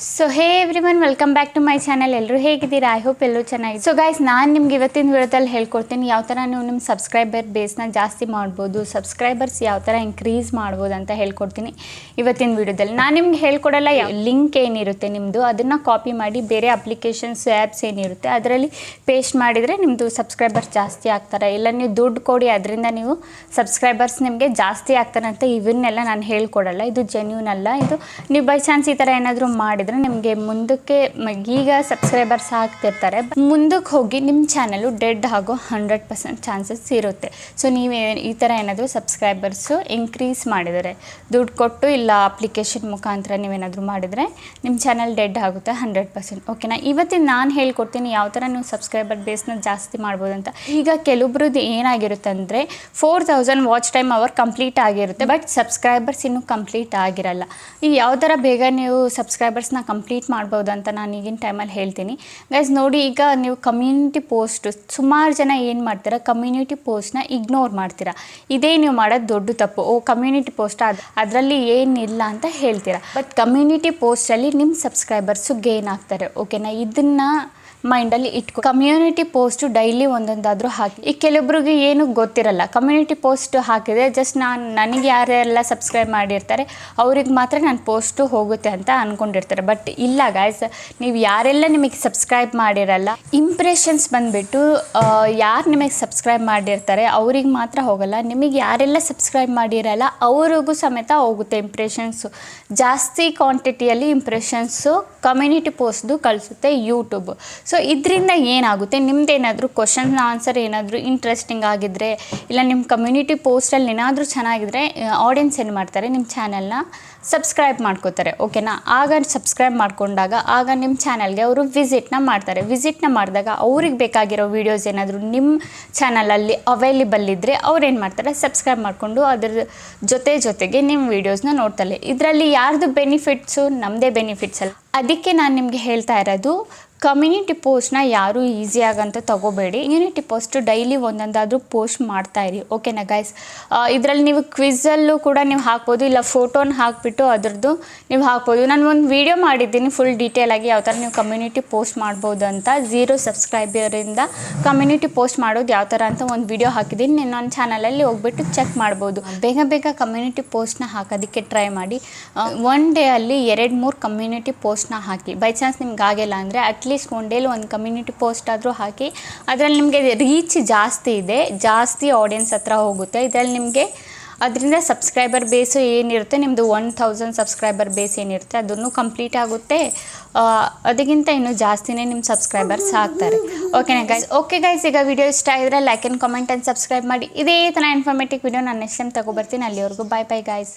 So hey everyone welcome back to my channel. ಎಲ್ಲರೂ ಹೇಗಿದ್ದೀರಾ? I hope ಎಲ್ಲರೂ ಚೆನ್ನಾಗಿದೆ. ಸೊ ಗೈಸ್, ನಾನು ನಿಮ್ಗೆ ಇವತ್ತಿನ ವಿಡಿಯೋದಲ್ಲಿ ಹೇಳ್ಕೊಡ್ತೀನಿ ಯಾವ ಥರ ನೀವು ನಿಮ್ಮ ಸಬ್ಸ್ಕ್ರೈಬರ್ ಬೇಸ್ನ ಜಾಸ್ತಿ ಮಾಡ್ಬೋದು, ಸಬ್ಸ್ಕ್ರೈಬರ್ಸ್ ಯಾವ ಥರ ಇನ್ಕ್ರೀಸ್ ಮಾಡ್ಬೋದು ಅಂತ ಹೇಳ್ಕೊಡ್ತೀನಿ ಇವತ್ತಿನ ವಿಡಿಯೋದಲ್ಲಿ. ನಾನು ನಿಮ್ಗೆ ಹೇಳ್ಕೊಡಲ್ಲ, ಲಿಂಕ್ ಏನಿರುತ್ತೆ ನಿಮ್ಮದು ಅದನ್ನು ಕಾಪಿ ಮಾಡಿ ಬೇರೆ ಅಪ್ಲಿಕೇಶನ್ಸ್ ಆ್ಯಪ್ಸ್ ಏನಿರುತ್ತೆ ಅದರಲ್ಲಿ ಪೇಸ್ಟ್ ಮಾಡಿದರೆ ನಿಮ್ಮದು ಸಬ್ಸ್ಕ್ರೈಬರ್ಸ್ ಜಾಸ್ತಿ ಆಗ್ತಾರೆ. ಇಲ್ಲ ನೀವು ದುಡ್ಡು ಕೊಡಿ ಅದರಿಂದ ನೀವು ಸಬ್ಸ್ಕ್ರೈಬರ್ಸ್ ನಿಮಗೆ ಜಾಸ್ತಿ ಆಗ್ತಾರೆ ಅಂತ ಇವನ್ನೆಲ್ಲ ನಾನು ಹೇಳ್ಕೊಡಲ್ಲ. ಇದು ಜೆನ್ಯೂನ್ ಅಲ್ಲ. ಇದು ನೀವು ಬೈ ಚಾನ್ಸ್ ಈ ಥರ ಏನಾದರೂ ಮಾಡಿದರೆ ನಿಮಗೆ ಮುಂದಕ್ಕೆ ಈಗ ಸಬ್ಸ್ಕ್ರೈಬರ್ಸ್ ಆಗ್ತಿರ್ತಾರೆ, ಮುಂದಕ್ಕೆ ಹೋಗಿ ನಿಮ್ಮ ಚಾನಲು ಡೆಡ್ ಆಗೋ 100% ಚಾನ್ಸಸ್ ಇರುತ್ತೆ. ಸೊ ನೀವು ಈ ಥರ ಏನಾದರೂ ಸಬ್ಸ್ಕ್ರೈಬರ್ಸು ಇನ್ಕ್ರೀಸ್ ಮಾಡಿದರೆ ದುಡ್ಡು ಕೊಟ್ಟು ಇಲ್ಲ ಅಪ್ಲಿಕೇಶನ್ ಮುಖಾಂತರ ನೀವೇನಾದರೂ ಮಾಡಿದರೆ ನಿಮ್ಮ ಚಾನಲ್ ಡೆಡ್ ಆಗುತ್ತೆ 100%. ಓಕೆನಾ? ಇವತ್ತಿನ ನಾನು ಹೇಳ್ಕೊಡ್ತೀನಿ ಯಾವ ಥರ ನೀವು ಸಬ್ಸ್ಕ್ರೈಬರ್ ಬೇಸ್ನ ಜಾಸ್ತಿ ಮಾಡ್ಬೋದು ಅಂತ. ಈಗ ಕೆಲವೊಬ್ರದ್ದು ಏನಾಗಿರುತ್ತೆ ಅಂದರೆ 4000 ವಾಚ್ ಟೈಮ್ ಅವರ್ ಕಂಪ್ಲೀಟ್ ಆಗಿರುತ್ತೆ, ಬಟ್ ಸಬ್ಸ್ಕ್ರೈಬರ್ಸ್ ಇನ್ನೂ ಕಂಪ್ಲೀಟ್ ಆಗಿರಲ್ಲ. ಈ ಯಾವ ಥರ ಬೇಗ ನೀವು ಸಬ್ಸ್ಕ್ರೈಬರ್ಸ್ನ ಕಂಪ್ಲೀಟ್ ಮಾಡ್ಬೋದು ಅಂತ ನಾನು ಈಗಿನ ಟೈಮಲ್ಲಿ ಹೇಳ್ತೀನಿ. ಗೈಸ್ ನೋಡಿ, ಈಗ ನೀವು ಕಮ್ಯುನಿಟಿ ಪೋಸ್ಟ್ ಸುಮಾರು ಜನ ಏನು ಮಾಡ್ತೀರಾ, ಕಮ್ಯುನಿಟಿ ಪೋಸ್ಟ್ನ ಇಗ್ನೋರ್ ಮಾಡ್ತೀರಾ. ಇದೇ ನೀವು ಮಾಡೋದು ದೊಡ್ಡ ತಪ್ಪು. ಕಮ್ಯುನಿಟಿ ಪೋಸ್ಟ್ ಅದರಲ್ಲಿ ಏನಿಲ್ಲ ಅಂತ ಹೇಳ್ತೀರಾ, ಬಟ್ ಕಮ್ಯುನಿಟಿ ಪೋಸ್ಟಲ್ಲಿ ನಿಮ್ಮ ಸಬ್ಸ್ಕ್ರೈಬರ್ಸು ಗೇನ್ ಆಗ್ತಾರೆ. ಓಕೆನಾ? ಇದನ್ನು ಮೈಂಡಲ್ಲಿ ಇಟ್ಕೊ. ಕಮ್ಯುನಿಟಿ ಪೋಸ್ಟು ಡೈಲಿ ಒಂದೊಂದಾದರೂ ಹಾಕಿ. ಈಗ ಕೆಲವೊಬ್ರಿಗೆ ಏನು ಗೊತ್ತಿರಲ್ಲ, ಕಮ್ಯುನಿಟಿ ಪೋಸ್ಟ್ ಹಾಕಿದರೆ ಜಸ್ಟ್ ನನಗೆ ಯಾರೆಲ್ಲ ಸಬ್ಸ್ಕ್ರೈಬ್ ಮಾಡಿರ್ತಾರೆ ಅವ್ರಿಗೆ ಮಾತ್ರ ನನ್ನ ಪೋಸ್ಟು ಹೋಗುತ್ತೆ ಅಂತ ಅಂದ್ಕೊಂಡಿರ್ತಾರೆ. ಬಟ್ ಇಲ್ಲ ಗಾಯ್ಸ್, ನೀವು ಯಾರೆಲ್ಲ ನಿಮಗೆ ಸಬ್ಸ್ಕ್ರೈಬ್ ಮಾಡಿರಲ್ಲ, ಇಂಪ್ರೆಷನ್ಸ್ ಬಂದುಬಿಟ್ಟು ಯಾರು ನಿಮಗೆ ಸಬ್ಸ್ಕ್ರೈಬ್ ಮಾಡಿರ್ತಾರೆ ಅವ್ರಿಗೆ ಮಾತ್ರ ಹೋಗಲ್ಲ. ನಿಮಗೆ ಯಾರೆಲ್ಲ ಸಬ್ಸ್ಕ್ರೈಬ್ ಮಾಡಿರಲ್ಲ ಅವ್ರಿಗೂ ಸಮೇತ ಹೋಗುತ್ತೆ ಇಂಪ್ರೆಷನ್ಸು. ಜಾಸ್ತಿ ಕ್ವಾಂಟಿಟಿಯಲ್ಲಿ ಇಂಪ್ರೆಷನ್ಸು ಕಮ್ಯುನಿಟಿ ಪೋಸ್ಟ್ದು ಕಳಿಸುತ್ತೆ ಯೂಟ್ಯೂಬ್. ಸೊ ಇದರಿಂದ ಏನಾಗುತ್ತೆ, ನಿಮ್ಮದೇನಾದರೂ ಕ್ವಶನ್ ಆನ್ಸರ್ ಏನಾದರೂ ಇಂಟ್ರೆಸ್ಟಿಂಗ್ ಆಗಿದ್ದರೆ ಇಲ್ಲ ನಿಮ್ಮ ಕಮ್ಯುನಿಟಿ ಪೋಸ್ಟಲ್ಲಿ ಏನಾದರೂ ಚೆನ್ನಾಗಿದ್ದರೆ ಆಡಿಯನ್ಸ್ ಏನು ಮಾಡ್ತಾರೆ, ನಿಮ್ಮ ಚಾನಲ್ನ ಸಬ್ಸ್ಕ್ರೈಬ್ ಮಾಡ್ಕೋತಾರೆ. ಓಕೆನಾ? ಆಗ ಸಬ್ಸ್ಕ್ರೈಬ್ ಮಾಡ್ಕೊಂಡಾಗ ಆಗ ನಿಮ್ಮ ಚಾನಲ್ಗೆ ಅವರು ವಿಸಿಟ್ನ ಮಾಡ್ತಾರೆ. ವಿಸಿಟ್ನ ಮಾಡಿದಾಗ ಅವ್ರಿಗೆ ಬೇಕಾಗಿರೋ ವೀಡಿಯೋಸ್ ಏನಾದರೂ ನಿಮ್ಮ ಚಾನಲಲ್ಲಿ ಅವೈಲೇಬಲ್ ಇದ್ದರೆ ಅವ್ರೇನು ಮಾಡ್ತಾರೆ, ಸಬ್ಸ್ಕ್ರೈಬ್ ಮಾಡಿಕೊಂಡು ಅದ್ರ ಜೊತೆಗೆ ನಿಮ್ಮ ವೀಡಿಯೋಸ್ನ ನೋಡ್ತಾರೆ. ಇದರಲ್ಲಿ ಯಾರ್ದು ಬೆನಿಫಿಟ್ಸು? ನಮ್ಮದೇ ಬೆನಿಫಿಟ್ಸ್ ಅಲ್ಲ. ಅದಕ್ಕೆ ನಾನು ನಿಮಗೆ ಹೇಳ್ತಾ ಇರೋದು, ಕಮ್ಯುನಿಟಿ ಪೋಸ್ಟ್ನ ಯಾರೂ ಈಸಿಯಾಗಂತ ತೊಗೋಬೇಡಿ. ಕಮ್ಯುನಿಟಿ ಪೋಸ್ಟು ಡೈಲಿ ಒಂದೊಂದಾದರೂ ಪೋಸ್ಟ್ ಮಾಡ್ತಾಯಿರಿ. ಓಕೆನಾ ಗೈಸ್? ಇದರಲ್ಲಿ ನೀವು ಕ್ವಿಝಲ್ಲೂ ಕೂಡ ನೀವು ಹಾಕ್ಬೋದು, ಇಲ್ಲ ಫೋಟೋನ ಹಾಕಿಬಿಟ್ಟು ಅದ್ರದ್ದು ನೀವು ಹಾಕ್ಬೋದು. ನಾನು ಒಂದು ವೀಡಿಯೋ ಮಾಡಿದ್ದೀನಿ ಫುಲ್ ಡೀಟೇಲಾಗಿ ಯಾವ ಥರ ನೀವು ಕಮ್ಯುನಿಟಿ ಪೋಸ್ಟ್ ಮಾಡ್ಬೋದು ಅಂತ. 0 ಸಬ್ಸ್ಕ್ರೈಬರಿಂದ ಕಮ್ಯುನಿಟಿ ಪೋಸ್ಟ್ ಮಾಡೋದು ಯಾವ ಥರ ಅಂತ ಒಂದು ವೀಡಿಯೋ ಹಾಕಿದ್ದೀನಿ. ನನ್ನ ಚಾನಲಲ್ಲಿ ಹೋಗ್ಬಿಟ್ಟು ಚೆಕ್ ಮಾಡ್ಬೋದು. ಬೇಗ ಕಮ್ಯುನಿಟಿ ಪೋಸ್ಟ್ನ ಹಾಕೋದಕ್ಕೆ ಟ್ರೈ ಮಾಡಿ. ಒನ್ ಡೇ ಅಲ್ಲಿ 2-3 ಕಮ್ಯುನಿಟಿ ಪೋಸ್ಟ್ನ ಹಾಕಿ. ಬೈ ಚಾನ್ಸ್ ನಿಮ್ಗೆ ಆಗಿಲ್ಲ ಅಂದರೆ ಅಟ್ಲೀಸ್ಟ್ ಒನ್ ಡೇಲಿ ಒಂದು ಕಮ್ಯುನಿಟಿ ಪೋಸ್ಟ್ ಆದರೂ ಹಾಕಿ. ಅದರಲ್ಲಿ ನಿಮಗೆ ರೀಚ್ ಜಾಸ್ತಿ ಇದೆ, ಜಾಸ್ತಿ ಆಡಿಯನ್ಸ್ ಹತ್ರ ಹೋಗುತ್ತೆ. ಇದರಲ್ಲಿ ನಿಮಗೆ ಅದರಿಂದ ಸಬ್ಸ್ಕ್ರೈಬರ್ ಬೇಸು ಏನಿರುತ್ತೆ ನಿಮ್ಮದು 1000 ಸಬ್ಸ್ಕ್ರೈಬರ್ ಬೇಸ್ ಏನಿರುತ್ತೆ ಅದನ್ನು ಕಂಪ್ಲೀಟ್ ಆಗುತ್ತೆ. ಅದಕ್ಕಿಂತ ಇನ್ನೂ ಜಾಸ್ತಿನೇ ನಿಮ್ಮ ಸಬ್ಸ್ಕ್ರೈಬರ್ಸ್ ಆಗ್ತಾರೆ. ಓಕೆನಾ ಗೈಸ್? ಓಕೆ ಗೈಸ್, ಈಗ ವಿಡಿಯೋ ಇಷ್ಟ ಆಗಿದ್ರೆ like and comment and subscribe ಮಾಡಿ. ಇದೇ ಥರ ಇನ್ಫಾರ್ಮೇಟಿವ್ ವಿಡಿಯೋ ನಾನು ನೆಕ್ಸ್ಟ್ ಟೈಮ್ ತಗೊಬರ್ತೀನಿ. ಅಲ್ಲಿವರೆಗೂ ಬಾಯ್ ಗೈಸ್.